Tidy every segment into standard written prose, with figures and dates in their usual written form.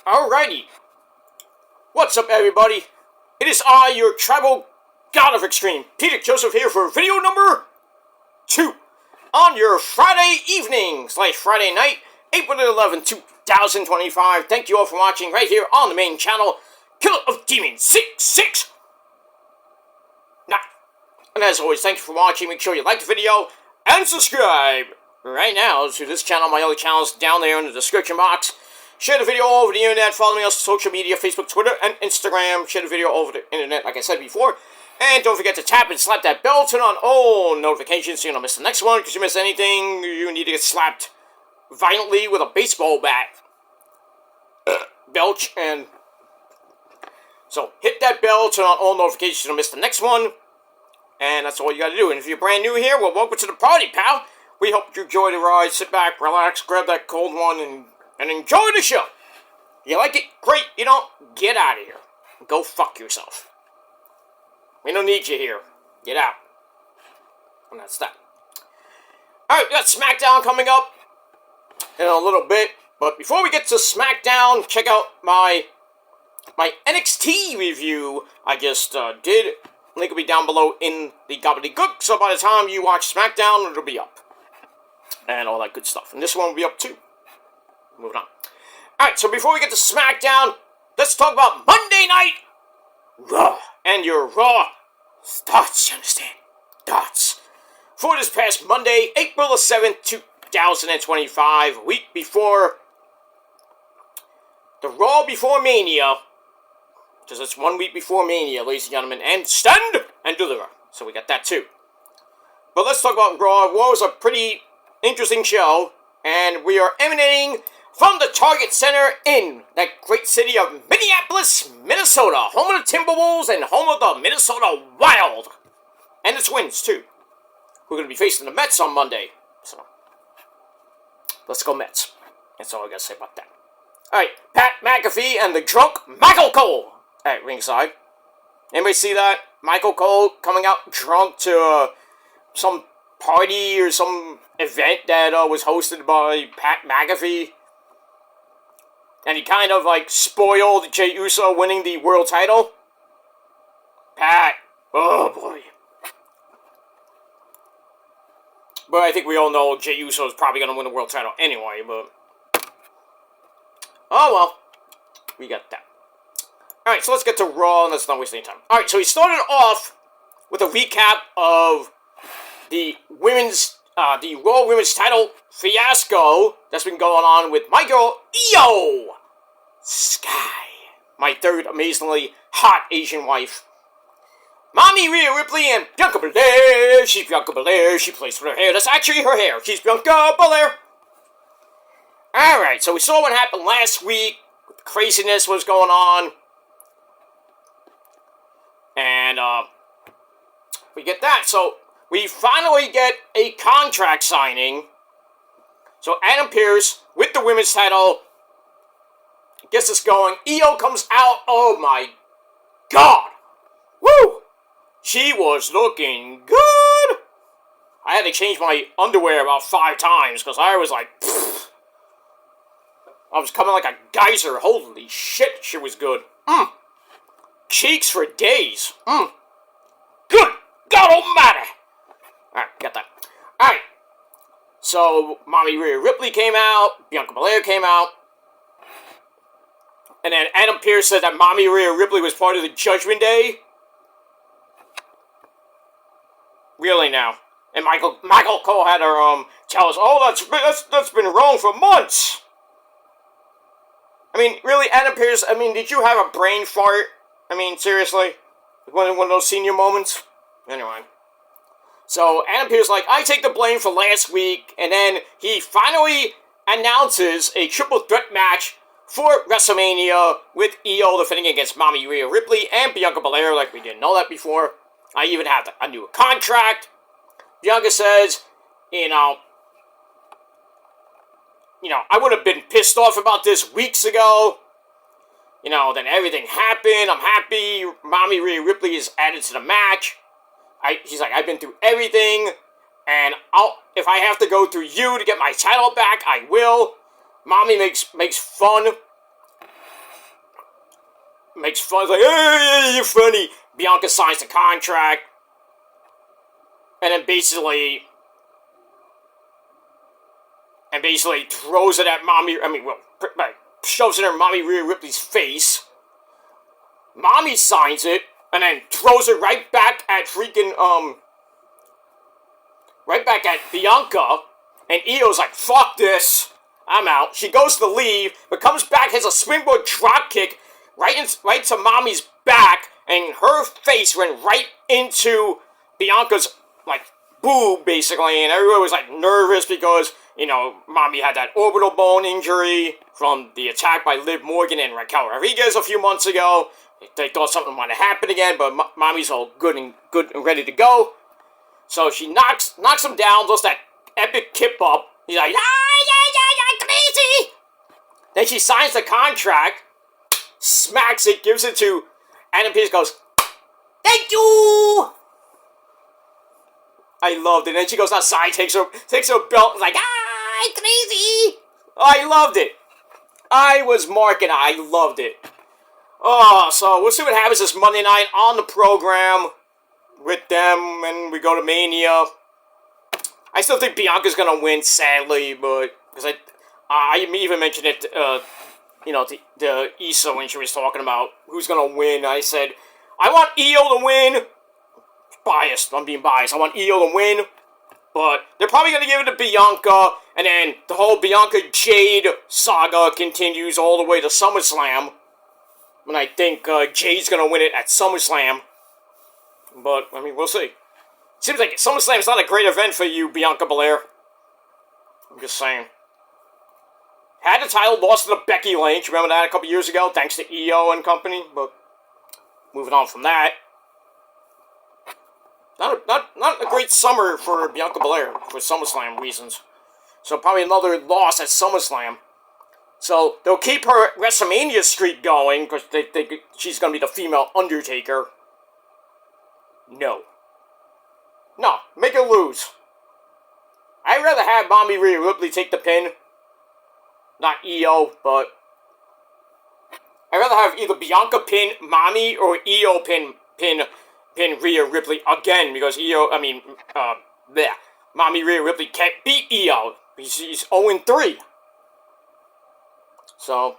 Alrighty. What's up, everybody? It is I, your tribal god of extreme, Peter Joseph, here for video number 2 on your Friday evening / Friday night, April 11, 2025. Thank you all for watching right here on the main channel, Killer of Demons 66. And as always, thank you for watching. Make sure you like the video and subscribe right now to this channel. My other channels down there in the description box. Share the video all over the internet. Follow me on social media, Facebook, Twitter, and Instagram. Share the video over the internet, like I said before. And don't forget to tap and slap that bell. Turn on all notifications so you don't miss the next one. Because you miss anything, you need to get slapped violently with a baseball bat. Belch. And so hit that bell. Turn on all notifications so you don't miss the next one. And that's all you gotta do. And if you're brand new here, well, welcome to the party, pal. We hope you enjoy the ride. Sit back, relax, grab that cold one, and enjoy the show. You like it? Great. You don't? Get out of here. Go fuck yourself. We don't need you here. Get out. And that's that. Alright, we got SmackDown coming up in a little bit. But before we get to SmackDown, check out my NXT review I just did. Link will be down below in the gobbledygook, so by the time you watch SmackDown, it'll be up. And all that good stuff. And this one will be up too. Moving on. Alright, so before we get to SmackDown, let's talk about Monday Night Raw. And your Raw thoughts, you understand? Thoughts. For this past Monday, April 7th, 2025, a week before the Raw before Mania. Because it's 1 week before Mania, ladies and gentlemen, and stand and deliver. So we got that too. But let's talk about Raw. Raw was a pretty interesting show, and we are emanating from the Target Center in that great city of Minneapolis, Minnesota, home of the Timberwolves and home of the Minnesota Wild. And the Twins too. We're going to be facing the Mets on Monday. So, let's go Mets. That's all I got to say about that. Alright, Pat McAfee and the drunk Michael Cole at ringside. Anybody see that? Michael Cole coming out drunk to some party or some event that was hosted by Pat McAfee. And he kind of like spoiled Jey Uso winning the world title. Pat. Oh boy. But I think we all know Jey Uso is probably going to win the world title anyway, but oh well. We got that. Alright, so let's get to Raw, and let's not waste any time. Alright, so he started off with a recap of the Raw Women's title fiasco that's been going on with my girl, Io Sky. My third amazingly hot Asian wife. Mommy Rhea Ripley and Bianca Belair. She's Bianca Belair. She plays with her hair. That's actually her hair. She's Bianca Belair. Alright, so we saw what happened last week. The craziness was going on. And, we get that. So, we finally get a contract signing. So, Adam Pearce, with the women's title, gets us going. Io comes out. Oh, my God. Woo! She was looking good. I had to change my underwear about 5 times, because I was like, pfft. I was coming like a geyser. Holy shit, she was good. Cheeks for days. Good God almighty. Alright, got that. Alright. So, Mommy Rhea Ripley came out. Bianca Belair came out. And then Adam Pearce said that Mommy Rhea Ripley was part of the Judgment Day. Really now. And Michael Cole had her tell us, oh, that's been wrong for months. I mean, really, Adam Pearce, I mean, did you have a brain fart? I mean, seriously? One of those senior moments? Anyway. So, Adam Pearce like, I take the blame for last week, and then he finally announces a triple threat match for WrestleMania with Io defending against Mommy Rhea Ripley and Bianca Belair, like we didn't know that before. I even have a new contract. Bianca says, you know, I would have been pissed off about this weeks ago. Then everything happened. I'm happy. Mommy Rhea Ripley is added to the match. She's like, I've been through everything, and if I have to go through you to get my title back, I will. Mommy makes fun makes fun, like, hey, you're funny. Bianca signs the contract. And then basically throws it at shoves it in Mommy Rhea Ripley's face. Mommy signs it, and then throws it right back at Bianca. And Io's like, fuck this, I'm out. She goes to leave, but comes back, has a springboard drop kick right to Mommy's back, and her face went right into Bianca's, like, boob, basically, and everyone was, like, nervous because, Mommy had that orbital bone injury from the attack by Liv Morgan and Raquel Rodriguez a few months ago. They thought something might have happened again, but Mommy's all good and ready to go. So she knocks him down, does that epic kip up. He's like, yeah, crazy! Then she signs the contract, smacks it, gives it to Adam Pearce, goes, thank you! I loved it. And then she goes outside, takes her belt, like, crazy! I loved it. I was marking, I loved it. So we'll see what happens this Monday night on the program with them, and we go to Mania. I still think Bianca's gonna win, sadly, but because I even mentioned it, the Issa when she was talking about who's gonna win. I said I want Io to win. Biased, I'm being biased. I want Io to win, but they're probably gonna give it to Bianca, and then the whole Bianca Jade saga continues all the way to SummerSlam. And I think Jade's gonna win it at SummerSlam. But, I mean, we'll see. Seems like SummerSlam's not a great event for you, Bianca Belair. I'm just saying. Had the title, lost to Becky Lynch. Remember that a couple years ago? Thanks to Io and company. But, moving on from that. Not a great summer for Bianca Belair for SummerSlam reasons. So, probably another loss at SummerSlam. So, they'll keep her WrestleMania streak going, because they think she's going to be the female Undertaker. No, make her lose. I'd rather have Mommy Rhea Ripley take the pin. Not Io, but I'd rather have either Bianca pin Mommy or Io pin Rhea Ripley again, because Mommy Rhea Ripley can't beat Io. She's 0-3. So,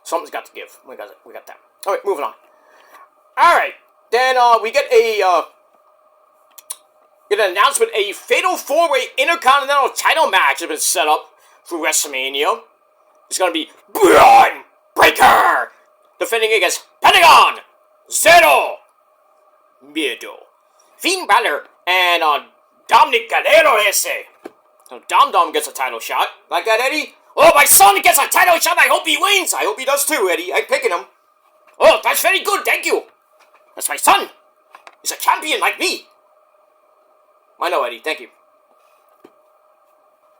something's got to give. We got that. Alright, moving on. Alright, then we get an announcement. A Fatal 4-Way Intercontinental title match has been set up for WrestleMania. It's going to be Braun Breaker defending against Pentagon Zero Miedo. Finn Balor and Dominic Guerrero ese. So Dom gets a title shot. Like that, Eddie? Oh, my son gets a title shot. I hope he wins. I hope he does too, Eddie. I'm picking him. Oh, that's very good. Thank you. That's my son. He's a champion like me. I know, Eddie. Thank you.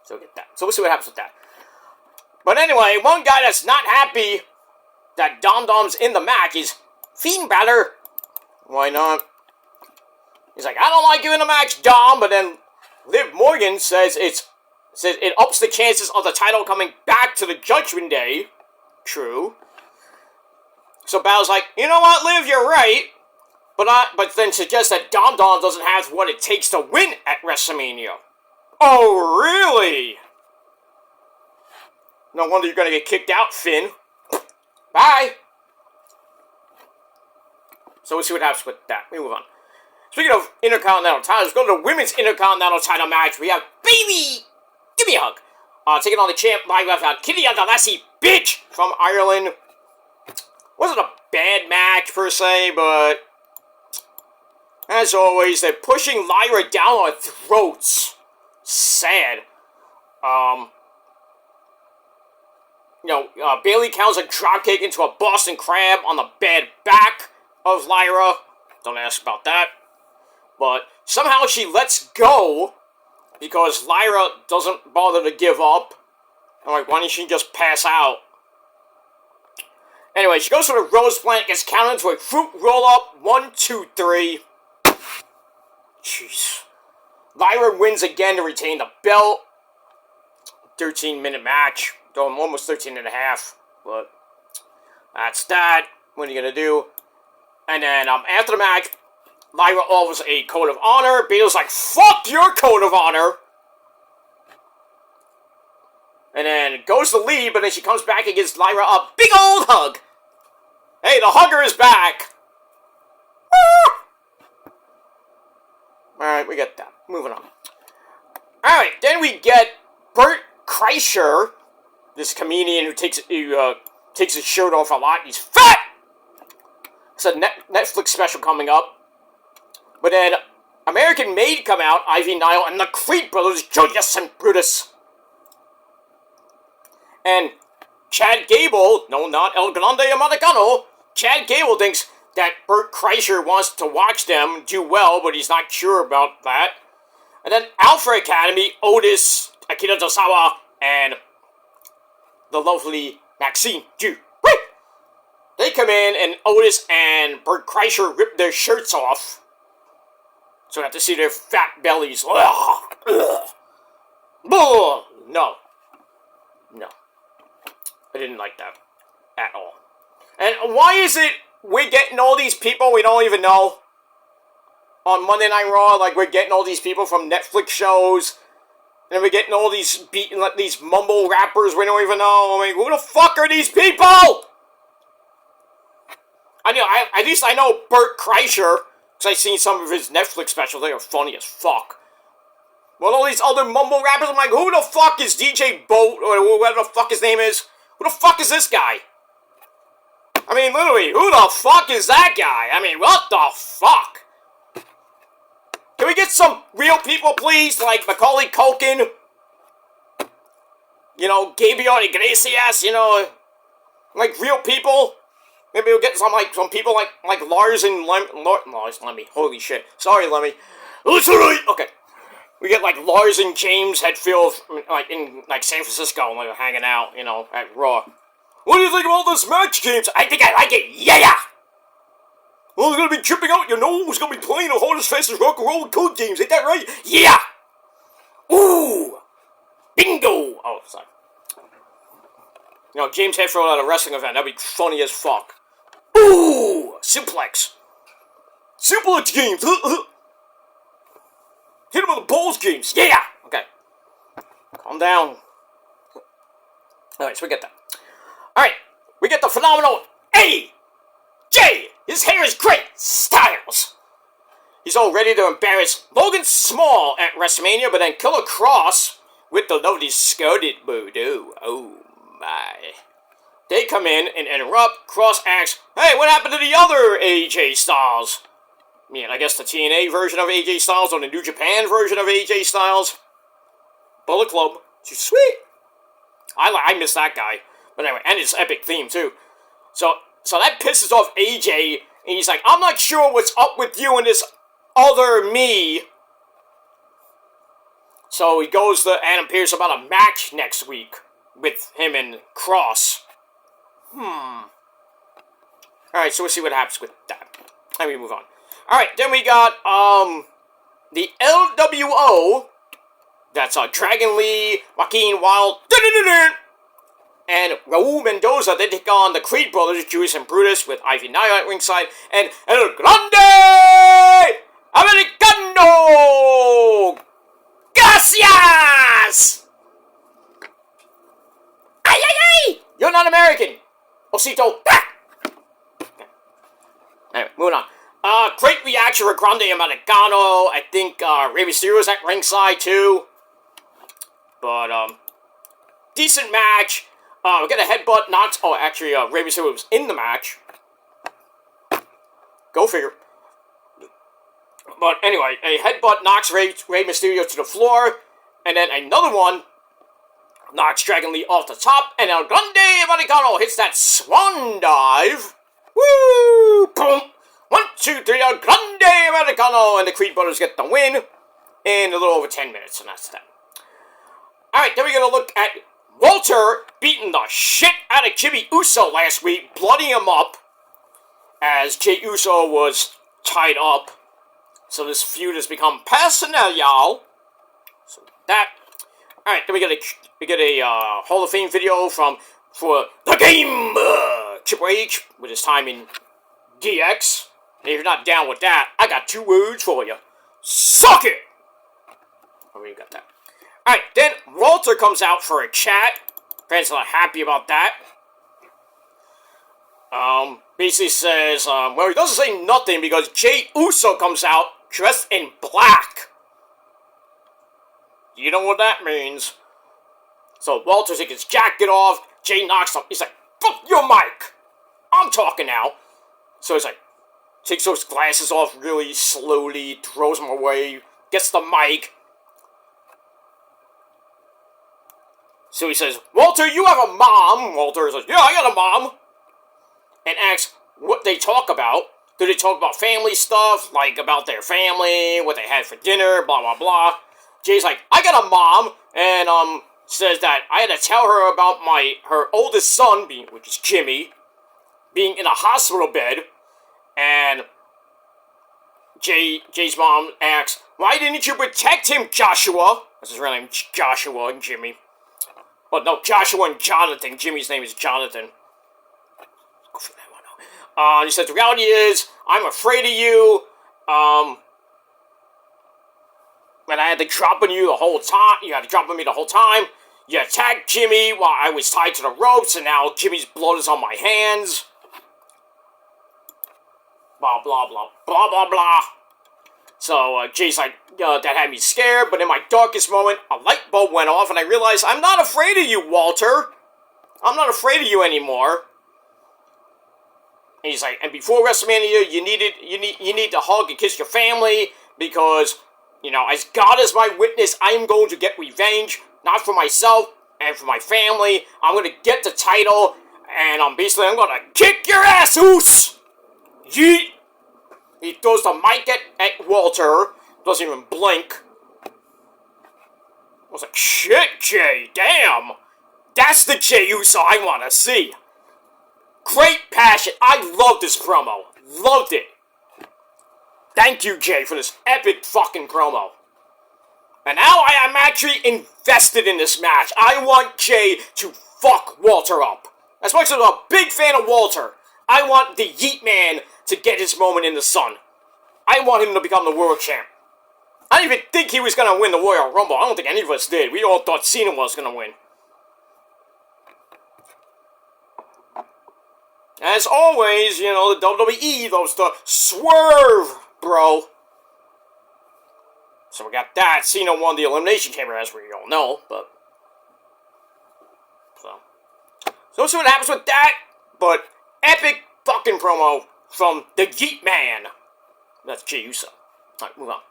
So get that. So we'll see what happens with that. But anyway, one guy that's not happy that Dom's in the match is Finn Balor. Why not? He's like, I don't like you in the match, Dom. But then Liv Morgan says it ups the chances of the title coming back to the Judgment Day. True. So Balor's like, you know what, Liv, you're right. But then suggests that Dom doesn't have what it takes to win at WrestleMania. Oh, really? No wonder you're going to get kicked out, Finn. Bye. So we'll see what happens with that. We move on. Speaking of Intercontinental titles, go to the Women's Intercontinental title match. We have Bayley. Give me a hug. Taking on the champ, Kitty Lassie, bitch, from Ireland. Wasn't a bad match per se, but as always, they're pushing Lyra down our throats. Sad. Bayley counts a dropkick into a Boston Crab on the bad back of Lyra. Don't ask about that. But somehow she lets go because Lyra doesn't bother to give up. I'm like, why didn't she just pass out? Anyway, she goes for the Rose Plant, gets counted into a fruit roll-up. 1, 2, 3. Jeez. Lyra wins again to retain the belt. 13-minute match. Though almost 13 and a half. But that's that. What are you gonna do? And then after the match, Lyra offers a code of honor. Beetle's like, fuck your code of honor! And then goes to leave, but then she comes back and gives Lyra a big old hug. Hey, the hugger is back! Alright, we get that. Moving on. Alright, then we get Bert Kreischer, this comedian who takes his shirt off a lot. He's fat! It's a Netflix special coming up. But then American Made come out, Ivy Nile, and the Creed brothers, Julius and Brutus. And Chad Gable, no, not El Grande Americano, Chad Gable thinks that Bert Kreischer wants to watch them do well, but he's not sure about that. And then Alpha Academy, Otis, Akira Tozawa, and the lovely Maxine Ju. They come in, and Otis and Bert Kreischer rip their shirts off. So we have to see their fat bellies. Ugh. Ugh. No. No. I didn't like that. At all. And why is it we're getting all these people we don't even know? On Monday Night Raw, like, we're getting all these people from Netflix shows. And we're getting all these these mumble rappers we don't even know. I mean, who the fuck are these people? At least I know Bert Kreischer, because I've seen some of his Netflix specials. They are funny as fuck. Well, all these other mumble rappers, I'm like, who the fuck is DJ Boat, or whatever the fuck his name is? Who the fuck is this guy? I mean, literally, who the fuck is that guy? I mean, what the fuck? Can we get some real people, please? Like Macaulay Culkin? You know, Gabriel Iglesias, you know, like real people? Maybe we'll get some people like Lars and Lars Lemmy. Holy shit. Sorry, Lemmy. That's alright. Okay. We get like Lars and James Hetfield, like in San Francisco, like hanging out, you know, at Raw. What do you think about this match, James? I think I like it. Yeah. Well, it's gonna be tripping out your nose. Gonna be playing the hardest, fastest rock and roll code games. Ain't that right? Yeah. Ooh. Bingo. Oh, sorry. You know, James Hetfield at a wrestling event. That'd be funny as fuck. Ooh. Suplex. Suplex games. Hit him with the balls, James. Yeah. Okay. Calm down. Alright, so we get that. Alright, we get the phenomenal AJ. His hair is great. Styles. He's all ready to embarrass Logan Small at WrestleMania, but then Killer Cross with the lovely Scarlet Bordeaux. Oh my. They come in and interrupt. Cross asks, hey, what happened to the other AJ Styles? I mean, I guess the TNA version of AJ Styles or the New Japan version of AJ Styles. Bullet Club. She's sweet. I miss that guy. But anyway, and his epic theme, too. So that pisses off AJ, and he's like, I'm not sure what's up with you and this other me. So he goes to Adam Pearce about a match next week with him and Cross. Alright, so we'll see what happens with that. And we move on. Alright, then we got, the LWO. That's, Dragon Lee, Joaquin Wilde, and Raul Mendoza. They take on the Creed brothers, Julius and Brutus, with Ivy Nile at ringside, and El Grande Americano! Gracias! Ay, ay, ay! You're not American! Osito! Ah! Okay. Anyway, moving on. Great reaction for Grande Americano. I think, Rey Mysterio's at ringside, too. But, decent match. We get a headbutt, knocks... Oh, actually, Rey Mysterio was in the match. Go figure. But anyway, a headbutt knocks Rey Mysterio to the floor. And then another one knocks Dragon Lee off the top. And El Grande Americano hits that swan dive. Woo! Boom! 1, 2, 3, El Grande Americano. And the Creed brothers get the win in a little over 10 minutes. And that's that. Alright, then we're going to look at Walter beating the shit out of Jimmy Uso last week, blooding him up, as Jey Uso was tied up. So this feud has become personnel, y'all. So that. Alright, then we get a Hall of Fame video for the game Triple H with his time in DX. And if you're not down with that, I got 2 words for you. Suck it! Oh, we got that. Alright, then Walter comes out for a chat. Fans are not happy about that. Basically says, well, he doesn't say nothing because Jey Uso comes out dressed in black. You know what that means. So Walter takes his jacket off. Jey knocks him. He's like, fuck your mic! I'm talking now. So he's like, takes those glasses off really slowly, throws them away, gets the mic. So he says, Walter, you have a mom. Walter says, yeah, I got a mom. And asks what they talk about. Do they talk about family stuff, like about their family, what they had for dinner, blah, blah, blah. Jay's like, I got a mom, and, says that I had to tell her about her oldest son, which is Jimmy, being in a hospital bed, and Jay's mom asks, why didn't you protect him, Joshua? That's his real name, Joshua and Jimmy. Well, no, Joshua and Jonathan. Jimmy's name is Jonathan. He said, the reality is, I'm afraid of you, and I had to drop on you the whole time. You had to drop on me the whole time. You attacked Jimmy while I was tied to the ropes, and now Jimmy's blood is on my hands. Blah, blah, blah, blah, blah, blah. So, Jay's like, that had me scared, but in my darkest moment, a light bulb went off, and I realized, I'm not afraid of you, Walter. I'm not afraid of you anymore. And he's like, and before WrestleMania, you need to hug and kiss your family, because, you know, as God is my witness, I am going to get revenge, not for myself and for my family. I'm going to get the title, and I'm going to kick your ass, Oos! Yeet! He throws the mic at Walter, doesn't even blink. I was like, shit, Jay, damn! That's the Jey Uso I want to see. Great passion. I loved this promo. Loved it. Thank you, Jay, for this epic fucking promo. And now I am actually invested in this match. I want Jay to fuck Walter up. As much as I'm a big fan of Walter, I want the Yeet Man to get his moment in the sun. I want him to become the world champ. I didn't even think he was going to win the Royal Rumble. I don't think any of us did. We all thought Cena was going to win. As always, you know, the WWE loves to swerve, bro. So we got that. Cena won the Elimination Chamber, as we all know, but... So we'll see what happens with that, but epic fucking promo from the Yeet Man. That's Jey Uso. Alright, move on.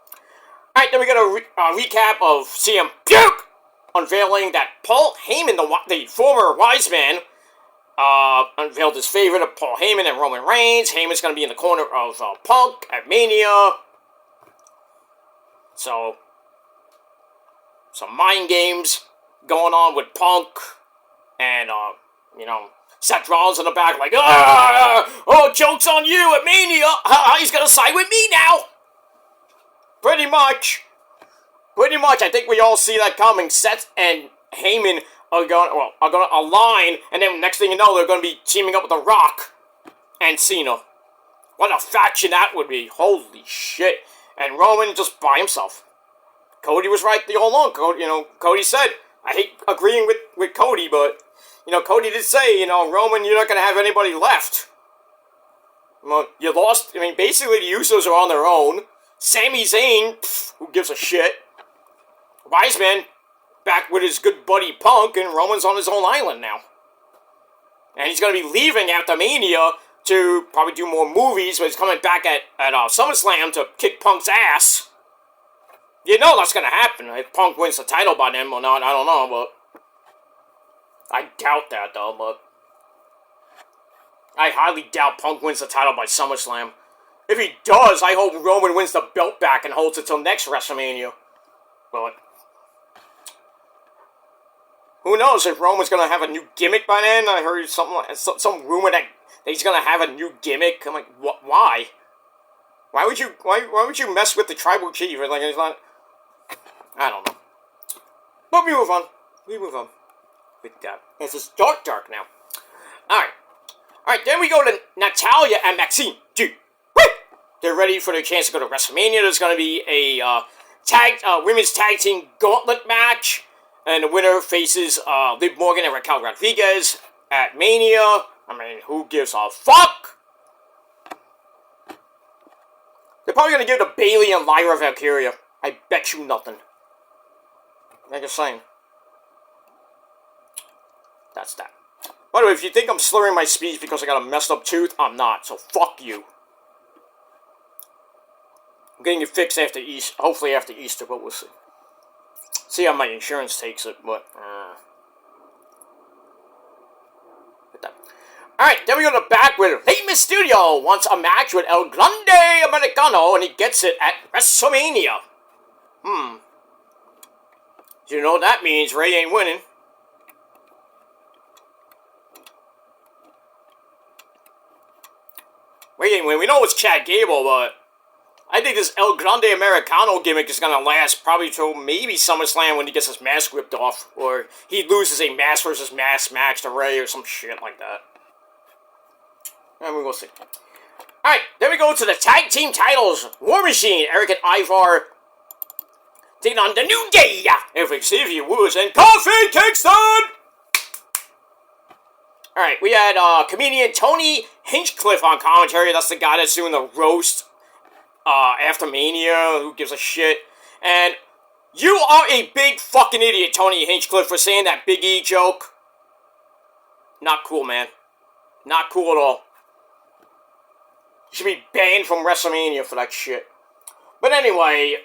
Alright, then we got a recap of CM Punk unveiling that Paul Heyman, the former Wise Man, unveiled his favorite of Paul Heyman and Roman Reigns. Heyman's going to be in the corner of Punk at Mania. So, some mind games going on with Punk. And, you know, Seth Rollins in the back like, oh, joke's on you at Mania. He's going to side with me now. Pretty much. I think we all see that coming. Seth and Heyman are going to align, and then next thing you know, they're going to be teaming up with The Rock and Cena. What a faction that would be. Holy shit. And Roman just by himself. Cody was right all along. Cody said, I hate agreeing with Cody, but, you know, Cody did say, you know, Roman, you're not going to have anybody left. Well, you lost. I mean, basically the Usos are on their own. Sami Zayn, who gives a shit. Wiseman, back with his good buddy Punk, and Roman's on his own island now. And he's going to be leaving after Mania to probably do more movies, but he's coming back at SummerSlam to kick Punk's ass. You know that's going to happen. If Punk wins the title by then or not, I don't know, but... I doubt that, though, but... I highly doubt Punk wins the title by SummerSlam. If he does, I hope Roman wins the belt back and holds it till next WrestleMania. But... who knows if Roman's going to have a new gimmick by then? I heard some rumor that he's going to have a new gimmick. I'm like, why? Why would you mess with the Tribal Chief? Like, it's not... I don't know. But we move on. With that. It's just dark now. Alright. Alright, then we go to Natalya and Maxine Dupree. They're ready for their chance to go to WrestleMania. There's going to be a women's tag team gauntlet match. And the winner faces Liv Morgan and Raquel Rodriguez at Mania. I mean, who gives a fuck? They're probably going to give it to Bayley and Lyra Valkyria. I bet you nothing. I'm just saying. That's that. By the way, if you think I'm slurring my speech because I got a messed up tooth, I'm not. So fuck you. I'm getting it fixed after Easter. Hopefully after Easter, but we'll see. See how my insurance takes it, but... Alright, then we go to the back with Rey Mysterio wants a match with El Grande Americano, and he gets it at WrestleMania. You know what that means? Rey ain't winning. Rey ain't winning. We know it's Chad Gable, but... I think this El Grande Americano gimmick is going to last probably till maybe SummerSlam when he gets his mask ripped off. Or he loses a mask versus mask match to Rey or some shit like that. And we will see. Alright, then we go to the tag team titles. War Machine, Eric and Ivar taking on the New Day. Xavier Woods and Kofi Kingston. Alright, we had comedian Tony Hinchcliffe on commentary. That's the guy that's doing the roast. After Mania, who gives a shit? And you are a big fucking idiot, Tony Hinchcliffe, for saying that Big E joke. Not cool, man. Not cool at all. You should be banned from WrestleMania for that shit. But anyway,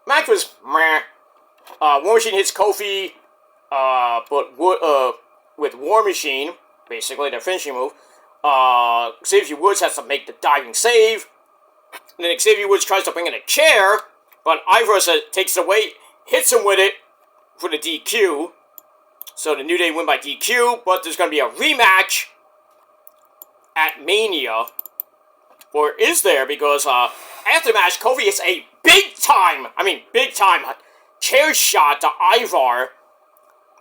match was meh. War Machine hits Kofi, but with War Machine, basically their finishing move. Xavier Woods has to make the diving save. And then Xavier Woods tries to bring in a chair, but Ivar takes it away, hits him with it for the DQ. So the New Day win by DQ, but there's going to be a rematch at Mania. Or is there? Because after the match, Kofi hits a big time chair shot to Ivar.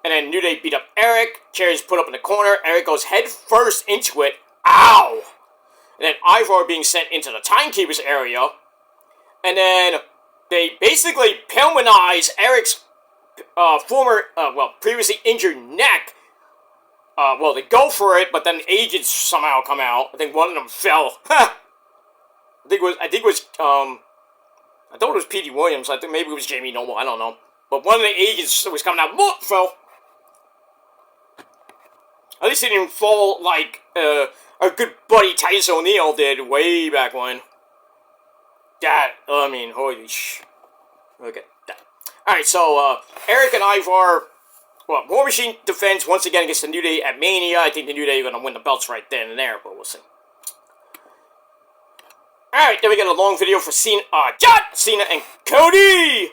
And then New Day beat up Eric. Chair is put up in the corner. Eric goes head first into it. Ow! And then Ivar being sent into the Timekeeper's area. And then they basically Pillmanize Eric's previously injured neck. They go for it, but then agents somehow come out. I think one of them fell. I thought it was P.D. Williams. I think maybe it was Jamie Noble. I don't know. But one of the agents was coming out. Whoop, fell. At least he didn't fall like our good buddy Titus O'Neil did way back when. Holy sh... Look at that. Alright, so, Eric and Ivar... Well, War Machine defends once again against the New Day at Mania. I think the New Day are going to win the belts right then and there, but we'll see. Alright, then we got a long video for Cena, John Cena and Cody!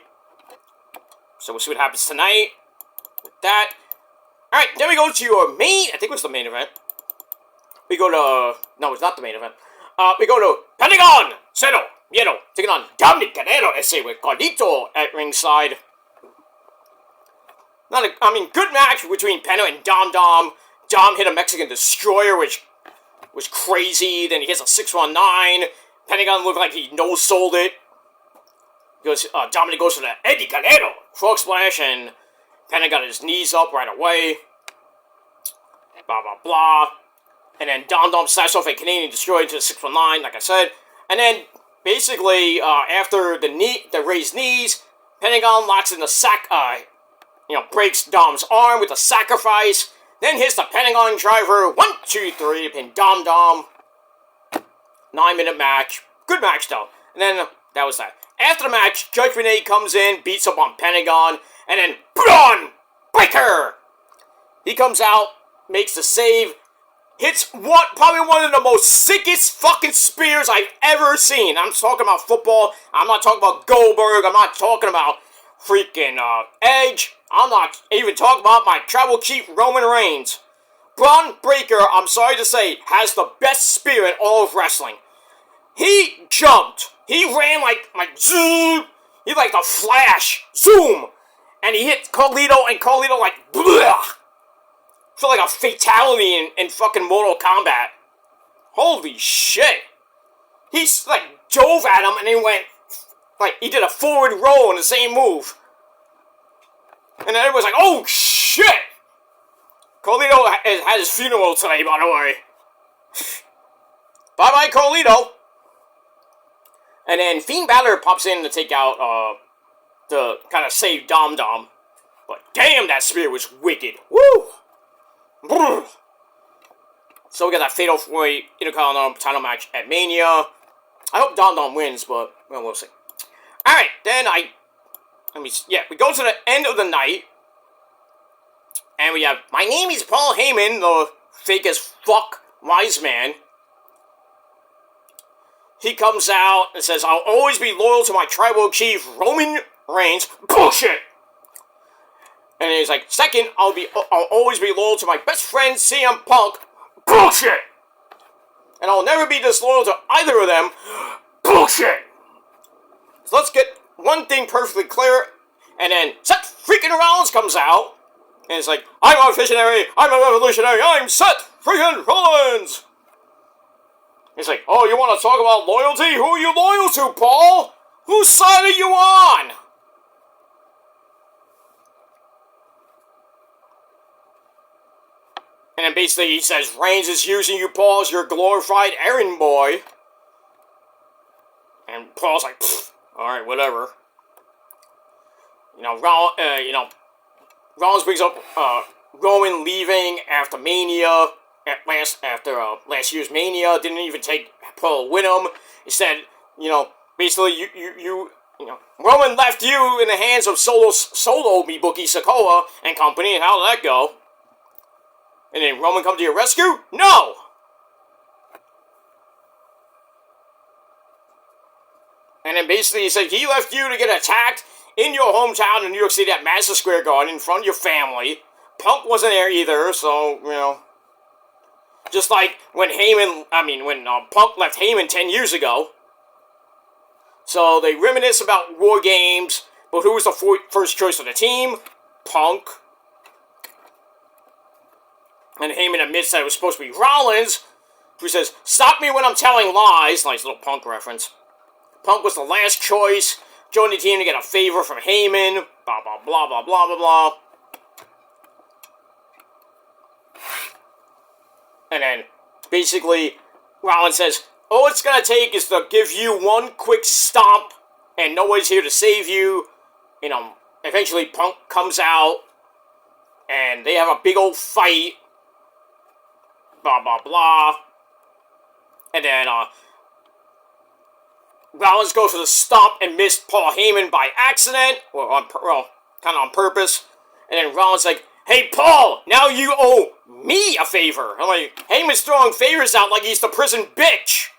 So we'll see what happens tonight with that. Alright, then we go to your I think it was the main event. We go to... No, it's not the main event. We go to Pentagon Cero Miedo taking on Dominic Guerrero S.A. with Carlito at ringside. Good match between Penta and Dom. Dom hit a Mexican Destroyer, which was crazy. Then he hits a 619. Pentagon looked like he no-sold it. Dominic goes for the Eddie Guerrero frog splash, and Penta got his knees up right away. Blah, blah, blah. And then Dom slashed off a Canadian Destroyer into the 619, like I said. And then, basically, after the raised knees, Pentagon locks in the breaks Dom's arm with a sacrifice. Then hits the Pentagon driver. 1, 2, 3 to pin Dom. 9-minute match. Good match, though. And then, that was that. After the match, Judgment Day comes in, beats up on Pentagon, and then, Braun Breaker! He comes out, makes the save, hits probably one of the most sickest fucking spears I've ever seen. I'm talking about football. I'm not talking about Goldberg. I'm not talking about freaking Edge. I'm not even talking about my tribal chief Roman Reigns. Braun Breaker, I'm sorry to say, has the best spear in all of wrestling. He jumped. He ran like zoom. He like the Flash. Zoom. And he hit Carlito, and Carlito like, bleh. Felt like a fatality in fucking Mortal Kombat. Holy shit! He's like dove at him and he went, like, he did a forward roll in the same move. And then everyone's like, oh shit! Carlito had his funeral today, by the way. Bye bye, Carlito! And then Fiend Balor pops in to take out, to kind of save Dom Dom. But damn, that spear was wicked. Woo! Brr. So we got that Fatal 4-Way Intercontinental title match at Mania. I hope Dom Dom wins, but well, we'll see. Alright, then we go to the end of the night. And we have, my name is Paul Heyman, the fake as fuck wise man. He comes out and says, I'll always be loyal to my tribal chief, Roman Reigns. Bullshit! And he's like, second, I'll always be loyal to my best friend, CM Punk. Bullshit! And I'll never be disloyal to either of them. Bullshit! So let's get one thing perfectly clear. And then Seth freaking Rollins comes out. And it's like, I'm a visionary, I'm a revolutionary, I'm Seth freaking Rollins! He's like, oh, you want to talk about loyalty? Who are you loyal to, Paul? Whose side are you on? And then basically he says, Reigns is using you, Paul, as your glorified errand boy. And Paul's like, alright, whatever. Rollins brings up Roman leaving after Mania, after last year's Mania. Didn't even take Paul with him. Instead, basically Roman left you in the hands of Solo Mibuki Sikoa and company. And how did that go? And then Roman come to your rescue? No! And then basically he said he left you to get attacked in your hometown in New York City at Madison Square Garden in front of your family. Punk wasn't there either, so, just like when Punk left Heyman 10 years ago. So they reminisce about War Games, but who was the first choice of the team? Punk. And Heyman admits that it was supposed to be Rollins, who says, stop me when I'm telling lies. Nice little Punk reference. Punk was the last choice. Joined the team to get a favor from Heyman. Blah, blah, blah, blah, blah, blah, blah. And then, basically, Rollins says, all it's going to take is to give you one quick stomp, and nobody's here to save you. Eventually Punk comes out, and they have a big old fight. Blah, blah, blah. And then, Rollins goes for the stomp and missed Paul Heyman by accident, or kind of on purpose. And then Rollins like, hey Paul, now you owe me a favor. I'm like, Heyman's throwing favors out like he's the prison bitch.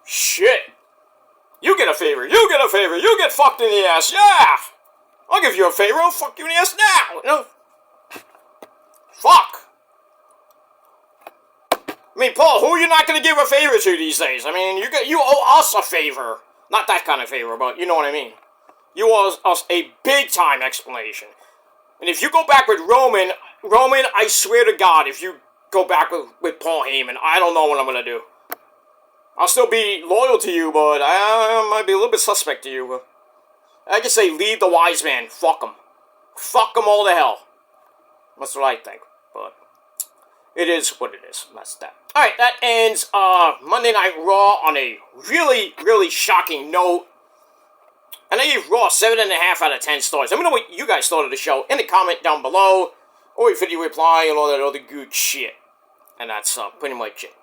Shit. You get a favor, you get a favor, you get fucked in the ass, yeah! I'll give you a favor, I'll fuck you in the ass now, Fuck. I mean, Paul, who are you not going to give a favor to these days? I mean, you owe us a favor. Not that kind of favor, but you know what I mean. You owe us a big-time explanation. And if you go back with Roman, I swear to God, if you go back with Paul Heyman, I don't know what I'm going to do. I'll still be loyal to you, but I might be a little bit suspect to you. I just say, leave the wise man. Fuck him. Fuck him all to hell. That's what I think, but it is what it is. That's that. Alright, that ends Monday Night Raw on a really, really shocking note. And I gave Raw 7.5 out of 10 stars. Let me know what you guys thought of the show in the comment down below. Or your video reply and all that other good shit. And that's pretty much it.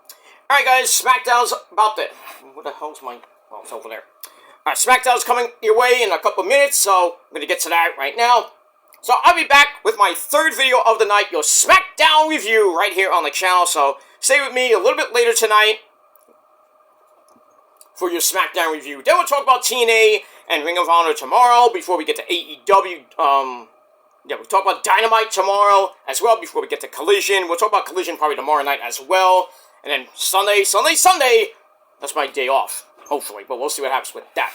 Alright guys, SmackDown's about to... What the hell's my... Oh, it's over there. Alright, SmackDown's coming your way in a couple minutes, so I'm going to get to that right now. So I'll be back with my third video of the night, your SmackDown review, right here on the channel. So stay with me a little bit later tonight for your SmackDown review. Then we'll talk about TNA and Ring of Honor tomorrow before we get to AEW. We'll talk about Dynamite tomorrow as well before we get to Collision. We'll talk about Collision probably tomorrow night as well. And then Sunday, that's my day off, hopefully. But we'll see what happens with that.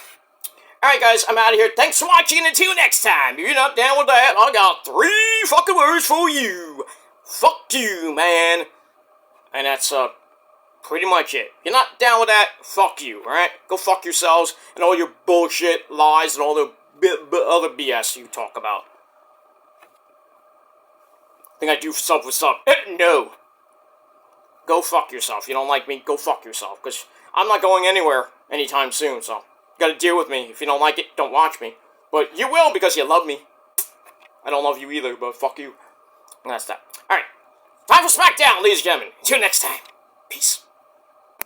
Alright guys, I'm out of here. Thanks for watching, and until next time, if you're not down with that, I got 3 fucking words for you. Fuck you, man. And that's pretty much it. If you're not down with that, fuck you, alright? Go fuck yourselves and all your bullshit, lies, and all the other BS you talk about. Think I do sub for sub? No. Go fuck yourself. You don't like me, go fuck yourself. Because I'm not going anywhere anytime soon, so you gotta deal with me. If you don't like it, don't watch me. But you will because you love me. I don't love you either, but fuck you. And that's that. Alright. Time for SmackDown, ladies and gentlemen. Until next time. Peace.